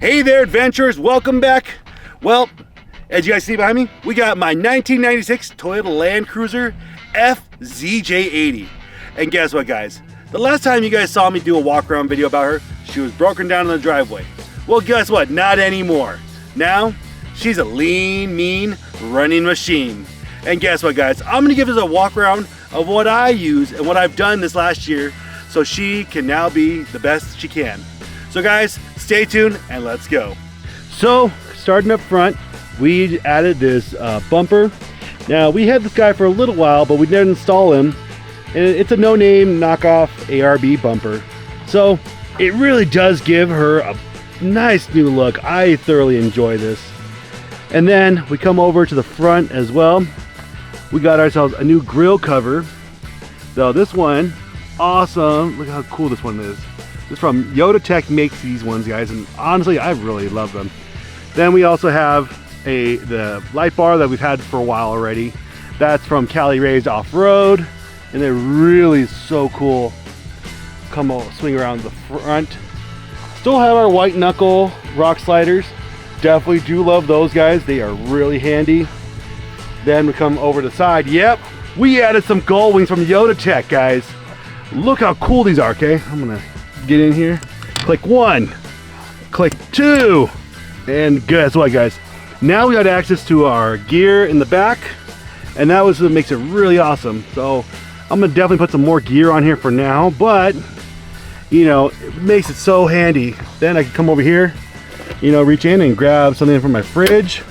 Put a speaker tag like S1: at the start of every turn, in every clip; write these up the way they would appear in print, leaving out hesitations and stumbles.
S1: Hey there, adventurers, welcome back. Well, as you guys see behind me, we got my 1996 Toyota Land Cruiser FZJ80. And guess what, guys? The last time you guys saw me do a walk around video about her, she was broken down in the driveway. Well, guess what? Not anymore. Now, she's a lean, mean, running machine. And guess what, guys? I'm gonna give this a walk around of what I use and what I've done this last year so she can now be the best she can. So guys, stay tuned and let's go. So, starting up front, we added this bumper. Now, we had this guy for a little while, but we didn't install him. And it's a no-name knockoff ARB bumper. So, it really does give her a nice new look. I thoroughly enjoy this. And then we come over to the front as well. We got ourselves a new grille cover. So this one, awesome. Look how cool this one is. This is from Yoda Tech makes these ones, guys, and honestly, I really love them. Then we also have the light bar that we've had for a while already. That's from Cali Raised Off-Road, and they're really so cool. Come on, swing around the front. Still have our white knuckle rock sliders. Definitely do love those, guys. They are really handy. Then we come over to the side. Yep, we added some gull wings from Yoda Tech, guys. Look how cool these are, okay? I'm gonna get in here. Click one, click two, and guess what, guys? Now we got access to our gear in the back, and that was what makes it really awesome. So I'm gonna definitely put some more gear on here for now, but you know, it makes it so handy. Then I can come over here, you know, reach in and grab something from my fridge,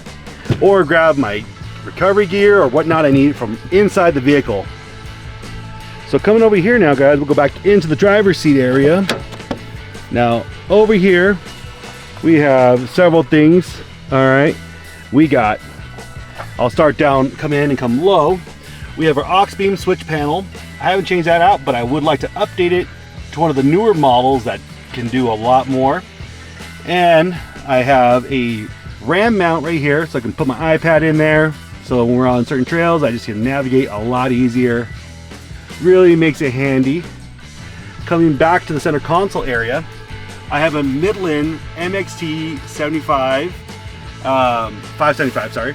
S1: or grab my recovery gear or whatnot I need from inside the vehicle. So coming over here now, guys, we'll go back into the driver's seat area. Now over here we have several things. All right, we got, I'll start down, come in and come low. We have our aux beam switch panel. I haven't changed that out, but I would like to update it to one of the newer models that can do a lot more. And I have a RAM mount right here, so I can put my iPad in there, so when we're on certain trails I just can navigate a lot easier. Really makes it handy. Coming back to the center console area, I have a Midland MXT 575, sorry.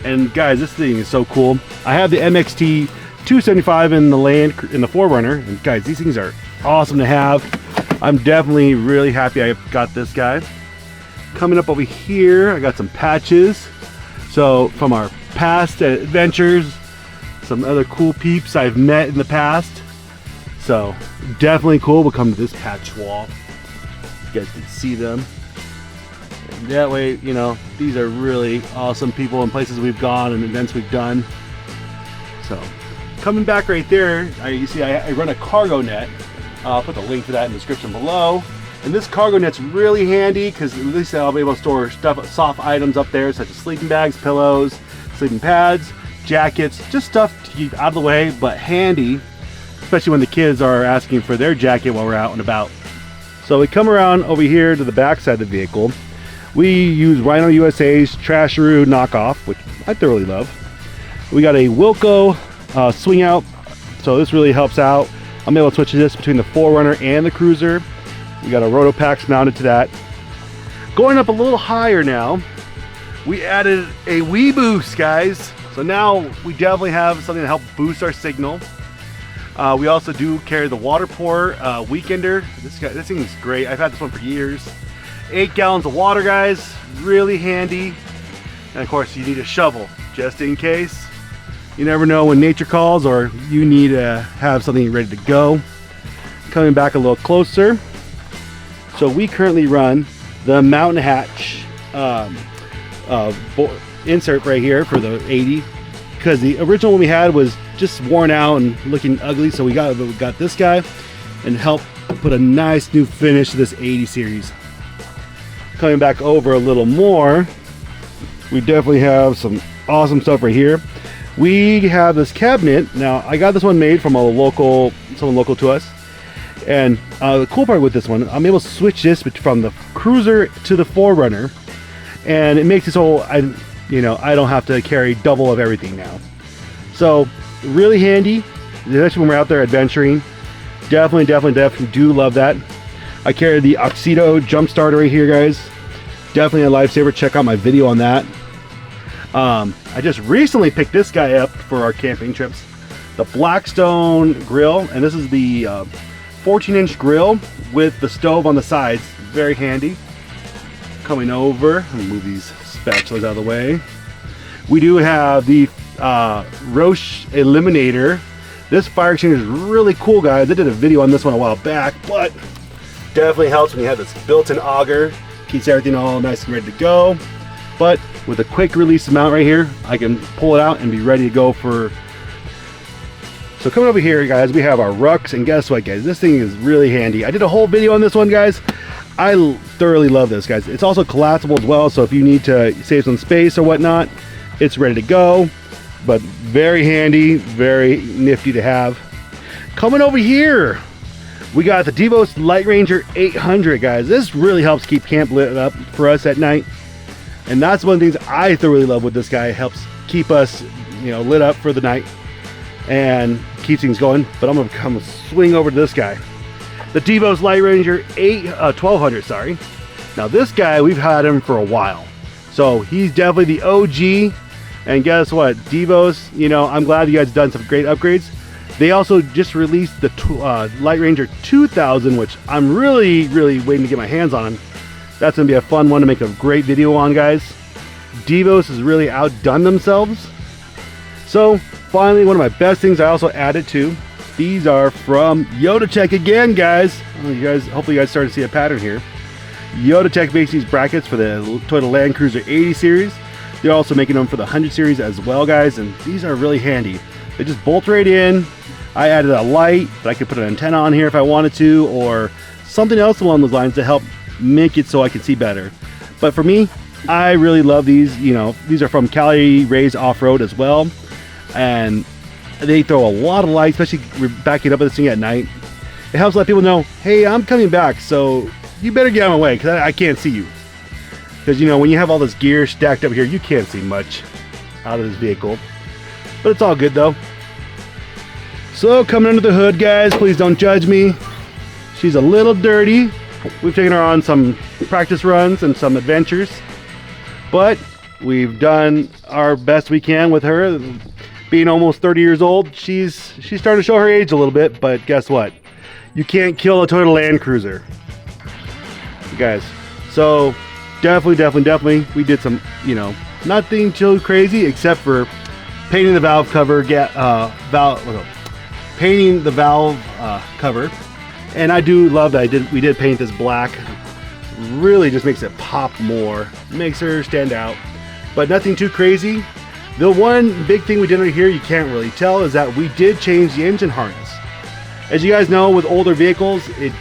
S1: And guys, this thing is so cool. I have the MXT 275 in the 4Runner, and guys, these things are awesome to have. I'm definitely really happy I got this guy. Coming up over here, I got some patches. So from our past adventures, some other cool peeps I've met in the past. So definitely cool. We'll come to this patch wall. You guys can see them. And that way, you know, these are really awesome people and places we've gone and events we've done. So coming back right there, you see I run a cargo net. I'll put the link to that in the description below. And this cargo net's really handy because at least I'll be able to store stuff, soft items up there, such as sleeping bags, pillows, sleeping pads, jackets, just stuff to keep out of the way, but handy, especially when the kids are asking for their jacket while we're out and about. So we come around over here to the back side of the vehicle. We use Rhino USA's Trasharoo knockoff, which I thoroughly love. We got a Wilco swing out, so this really helps out. I'm able to switch this between the 4Runner and the Cruiser. We got a Rotopax mounted to that. Going up a little higher now, we added a Wii Boost, guys. So now we definitely have something to help boost our signal. We also do carry the water pour weekender. This thing is great. I've had this one for years. 8 gallons of water, guys. Really handy. And of course, you need a shovel just in case. You never know when nature calls or you need to have something ready to go. Coming back a little closer. So we currently run the Mountain Hatch insert right here for the 80, because the original one we had was just worn out and looking ugly, so we got this guy and helped put a nice new finish to this 80 series. Coming back over a little more, we definitely have some awesome stuff right here. We have this cabinet. Now I got this one made from someone local to us, and the cool part with this one, I'm able to switch this from the Cruiser to the 4Runner, and it makes this whole, I don't have to carry double of everything now. So really handy, especially when we're out there adventuring. Definitely do love that. I carry the Oxido jump starter right here, guys. Definitely a lifesaver. Check out my video on that. I just recently picked this guy up for our camping trips. The Blackstone grill, and this is the 14-inch grill with the stove on the sides. Very handy. Coming over, let me move these spatulas out of the way. We do have the Roche Eliminator. This fire extinguisher is really cool, guys. I did a video on this one a while back, but definitely helps when you have this built-in auger. Keeps everything all nice and ready to go. But with a quick release mount right here, I can pull it out and be ready to go for. So coming over here, guys, we have our rucks, and guess what, guys? This thing is really handy. I did a whole video on this one, guys. I thoroughly love this, guys. It's also collapsible as well, so if you need to save some space or whatnot, it's ready to go. But very handy, very nifty to have. Coming over here, we got the Devos Light Ranger 800, guys. This really helps keep camp lit up for us at night. And that's one of the things I thoroughly love with this guy. It helps keep us, lit up for the night and keeps things going. But I'm gonna come swing over to this guy. The Devos Light Ranger 1200, sorry. Now this guy, we've had him for a while. So he's definitely the OG. And guess what? Devos, I'm glad you guys have done some great upgrades. They also just released the Light Ranger 2000, which I'm really, really waiting to get my hands on him. That's gonna be a fun one to make a great video on, guys. Devos has really outdone themselves. So finally, one of my best things I also added to. These are from Yodatech again, guys. Hopefully you guys started to see a pattern here. Yodatech makes these brackets for the Toyota Land Cruiser 80 series. They're also making them for the 100 series as well, guys, and these are really handy. They just bolt right in. I added a light, but I could put an antenna on here if I wanted to, or something else along those lines to help make it so I can see better. But for me, I really love these. These are from Cali Rays Off-Road as well, and they throw a lot of light, especially backing up with this thing at night. It helps let people know, hey, I'm coming back, so you better get out of my way because I can't see you. Because when you have all this gear stacked up here, you can't see much out of this vehicle. But it's all good though. So coming under the hood, guys, please don't judge me. She's a little dirty. We've taken her on some practice runs and some adventures, but we've done our best we can with her. Being almost 30 years old, she's starting to show her age a little bit, but guess what? You can't kill a Toyota Land Cruiser, guys. So definitely, we did some, nothing too crazy except for painting the valve cover, painting the valve cover. And I do love that we did paint this black. Really just makes it pop more, makes her stand out, but nothing too crazy. The one big thing we did right here, you can't really tell, is that we did change the engine harness. As you guys know, with older vehicles, it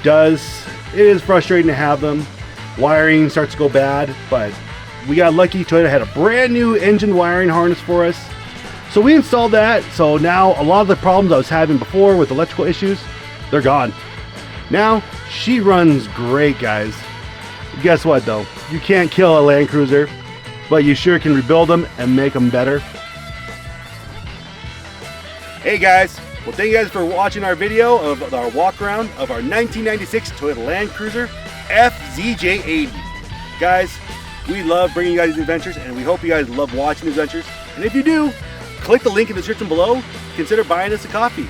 S1: is frustrating to have them. Wiring starts to go bad, but we got lucky. Toyota had a brand new engine wiring harness for us. So we installed that. So now a lot of the problems I was having before with electrical issues, they're gone. Now she runs great, guys. Guess what though? You can't kill a Land Cruiser, but you sure can rebuild them and make them better. Hey guys, well thank you guys for watching our video of our walk around of our 1996 Toyota Land Cruiser FZJ80. Guys, we love bringing you guys these adventures, and we hope you guys love watching these adventures. And if you do, click the link in the description below. Consider buying us a coffee.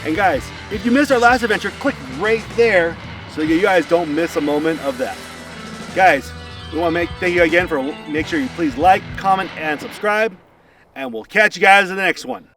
S1: And guys, if you missed our last adventure, click right there so you guys don't miss a moment of that. Guys, we want to thank you again for make sure you please like, comment, and subscribe. And we'll catch you guys in the next one.